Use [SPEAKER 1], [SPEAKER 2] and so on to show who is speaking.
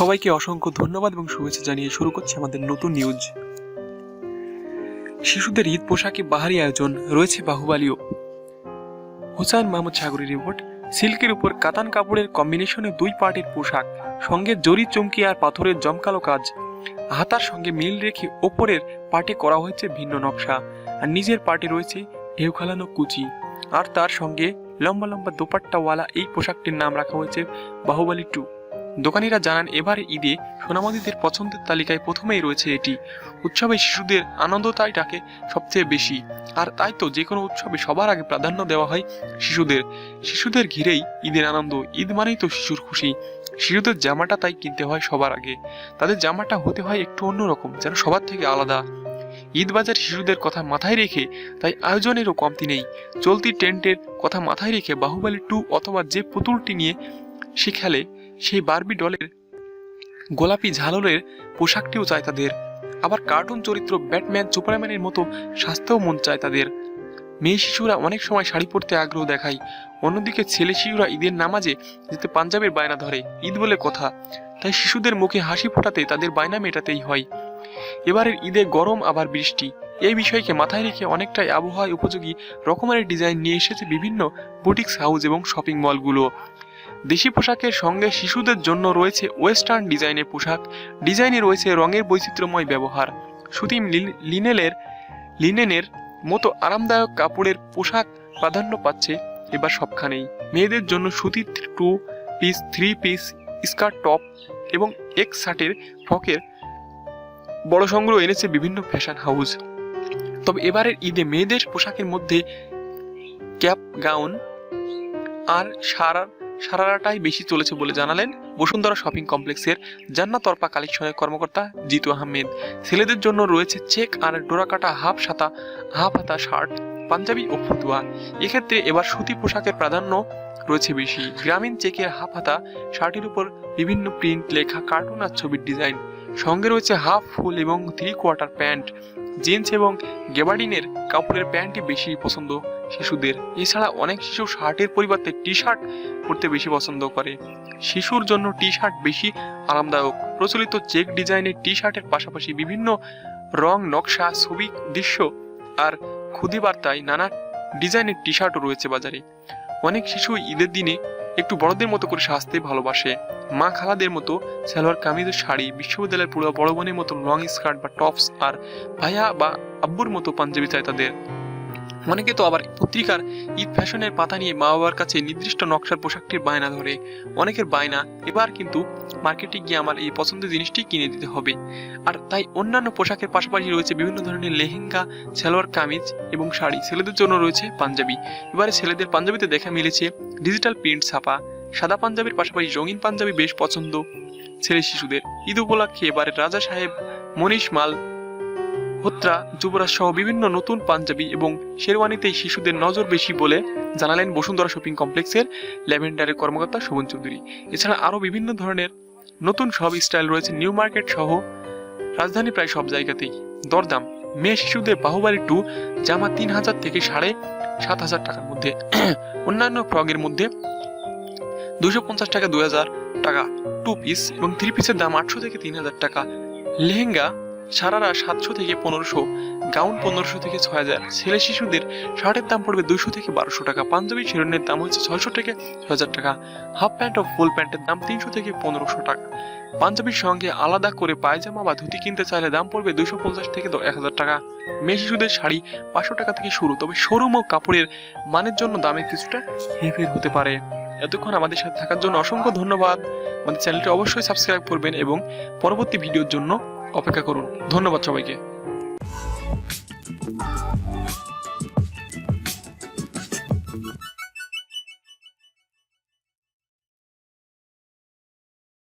[SPEAKER 1] সবাইকে অসংখ্য ধন্যবাদ এবং শুভেচ্ছা জানিয়ে শুরু করছি আমাদের নতুন নিউজ। শিশুদের ঈদ পোশাকে বাহারি আয়োজন রয়েছে বাহুবলীও। হুসাইন মাহমুদ সাগরের রিপোর্ট। সিল্কের উপর কাতান কাপড়ের কম্বিনেশনে দুই পার্টের পোশাক, সঙ্গে জরি চমকি আর পাথরের জমকালো কাজ। হাতার সঙ্গে মিল রেখে ওপরের পার্টে করা হয়েছে ভিন্ন নকশা, আর নিজের পার্টে রয়েছে ঢেউ খেলানো কুচি, আর তার সঙ্গে লম্বা লম্বা দোপাট্টাওয়ালা এই পোশাকটির নাম রাখা হয়েছে বাহুবলী 2। দোকানিরা জানান, এবার ঈদে সোনামণিদের পছন্দের তালিকায় প্রথমেই রয়েছে এটি। উৎসবে শিশুদের আনন্দ তাই ডাকে সবচেয়ে বেশি, আর তাই তো যে কোনো উৎসবে সবার আগে প্রাধান্য দেওয়া হয় শিশুদের ঘিরেই ঈদের আনন্দ। ঈদ মানেই তো শিশুর খুশি। শিশুদের জামাটা তাই কিনতে হয় সবার আগে। তাদের জামাটা হতে হয় একটু অন্যরকম, যেন সবার থেকে আলাদা। ঈদ বাজার শিশুদের কথা মাথায় রেখে তাই আয়োজনেরও কমতি নেই। চলতি ট্রেন্ডের কথা মাথায় রেখে বাহুবলী 2 অথবা যে পুতুলটি নিয়ে সে খেলে সেই বারবি ডলের গোলাপি ঝালরের পোশাকটিও চায় তাদের। আবার কার্টুন চরিত্র ব্যাটম্যান সুপারম্যানের মতো সাজতেও মন চায় তাদের। মেয়ে শিশুরা অনেক সময় শাড়ি পরতে আগ্রহ দেখায়, অন্যদিকে ছেলে শিশুরা ঈদের নামাজে যেতে পাঞ্জাবের বায়না ধরে। ঈদ বলে কথা, তাই শিশুদের মুখে হাসি ফোটাতে তাদের বায়না মেটাতেই হয়। এবারের ঈদে গরম আবার বৃষ্টি, এই বিষয়কে মাথায় রেখে অনেকটাই আবহাওয়া উপযোগী রকমের ডিজাইন নিয়ে এসেছে বিভিন্ন বুটিক্স হাউস এবং শপিং মলগুলো। দেশি পোশাকের সঙ্গে শিশুদের জন্য রয়েছে ওয়েস্টার্ন ডিজাইনের পোশাক। ডিজাইনে রয়েছে রঙের বৈচিত্র্যময় ব্যবহার। সুতি লিনেনের মতো আরামদায়ক কাপড়ের পোশাক প্রাধান্য পাচ্ছে এবার সবখানেই। মেয়েদের জন্য সুতির 2 পিস, 3 পিস, স্কার্ট, টপ এবং এক্স শার্টের ফ্রকের বড় সংগ্রহ এনেছে বিভিন্ন ফ্যাশন হাউস। তবে এবারের ঈদে মেয়েদের পোশাকের মধ্যে ক্যাপ, গাউন আর সারারাটাই বেশি চলেছে বলে জানালেন বসুন্ধরা শপিং কমপ্লেক্সের জান্নাত তরফা কালেকশনের কর্মকর্তা জিতু আহমেদ। ছেলেদের জন্য রয়েছে চেক আর ডোরাকাটা হাফ হাতা শার্ট, পাঞ্জাবি ও ফতুয়া। এক্ষেত্রে এবার সুতি পোশাকের প্রাধান্য রয়েছে বেশি। গ্রামীণ চেকের হাফ হাতা শার্টের উপর বিভিন্ন প্রিন্ট, লেখা, কার্টুন আর ছবির ডিজাইন। সঙ্গে রয়েছে হাফ, ফুল এবং 3/4 প্যান্ট। জিন্স এবং গেবার্ডিনের কাপড়ের প্যান্টই বেশি পছন্দ শিশুদের। এছাড়া অনেক শিশু শার্টের পরিবর্তে টি শার্ট পরতে বেশি পছন্দ করে। শিশুর জন্য টি শার্ট বেশি আরামদায়ক। প্রচলিত চেক ডিজাইনের টি শার্টের পাশাপাশি বিভিন্ন রং, নকশা, ছবি, দৃশ্য আর খুদি বার্তায় নানা ডিজাইনের টি শার্টও রয়েছে বাজারে। অনেক শিশু ঈদের দিনে একটু বড়দের মতো করে সাজতে ভালোবাসে। মা খালাদের মতো সালোয়ার কামিজ ও শাড়ি, বিশ্ববিদ্যালয়ের পুরো বড় বোনের মতো লং স্কার্ট বা টপস, আর ভাইয়া বা আব্বুর মতো পাঞ্জাবি চায় তাদের। অনেকে তো আবার পত্রিকার ঈদ ফ্যাশনের পাতা নিয়ে মা বাবার কাছে নির্দিষ্ট নকশার পোশাকটির বায়না ধরে। অনেকের বায়না, এবার কিন্তু মার্কেটে গিয়ে আমার এই পছন্দের জিনিসটি কিনে দিতে হবে। আর তাই অন্যান্য পোশাকের পাশাপাশি রয়েছে বিভিন্ন ধরনের লেহেঙ্গা, সালোয়ার কামিজ এবং শাড়ি। ছেলেদের জন্য রয়েছে পাঞ্জাবি। এবারে ছেলেদের পাঞ্জাবিতে দেখা মিলেছে ডিজিটাল প্রিন্ট ছাপা। সাদা পাঞ্জাবির পাশাপাশি রঙিন পাঞ্জাবি বেশ পছন্দ ছেলে শিশুদের। ঈদ উপলক্ষে এবারে রাজা সাহেব, মনীষ মাল হোত্রা, যুবরাজ সহ বিভিন্ন নতুন পাঞ্জাবি এবং শেরওয়ানিতেই শিশুদের নজর বেশি বলে জানালেন বসুন্ধরা শপিং কমপ্লেক্সের ল্যাভেন্ডারের কর্মকর্তা শোভন চৌধুরী। এছাড়া আরও বিভিন্ন ধরনের নতুন সব স্টাইল রয়েছে নিউ মার্কেট সহ রাজধানী প্রায় সব জায়গাতেই। দরদাম, মেয়ে শিশুদের বাহুবলী 2 জামা 3000 থেকে 7500 টাকার মধ্যে। অন্যান্য ফ্রকের মধ্যে 250 টাকা, 2000 টাকা 2 পিস এবং 3 পিসের দাম 800 থেকে 3000 টাকা। লেহেঙ্গা সারারা 700 থেকে 1500, গাউন 1500 থেকে 6000। ছেলে শিশুদের শার্টের দাম পড়বে 200 থেকে 1200 টাকা। পাঞ্জাবি শিরোনের দাম হচ্ছে 600 থেকে 6000 টাকা। হাফ প্যান্ট ও ফুল প্যান্টের দাম 300 থেকে 1500 টাকা। পাঞ্জাবির সঙ্গে আলাদা করে পায়জামা বা ধুতি কিনতে চাইলে দাম পড়বে 250 থেকে 1000 টাকা। মেয়ে শিশুদের শাড়ি 500 টাকা থেকে শুরু, তবে শোরুম ও কাপড়ের মানের জন্য দামে কিছুটা হেরফের হতে পারে। এতক্ষণ আমাদের সাথে থাকার জন্য অসংখ্য ধন্যবাদ। আমাদের চ্যানেলটি অবশ্যই সাবস্ক্রাইব করবেন এবং পরবর্তী ভিডিওর জন্য অপেক্ষা করুন। ধন্যবাদ সবাইকে।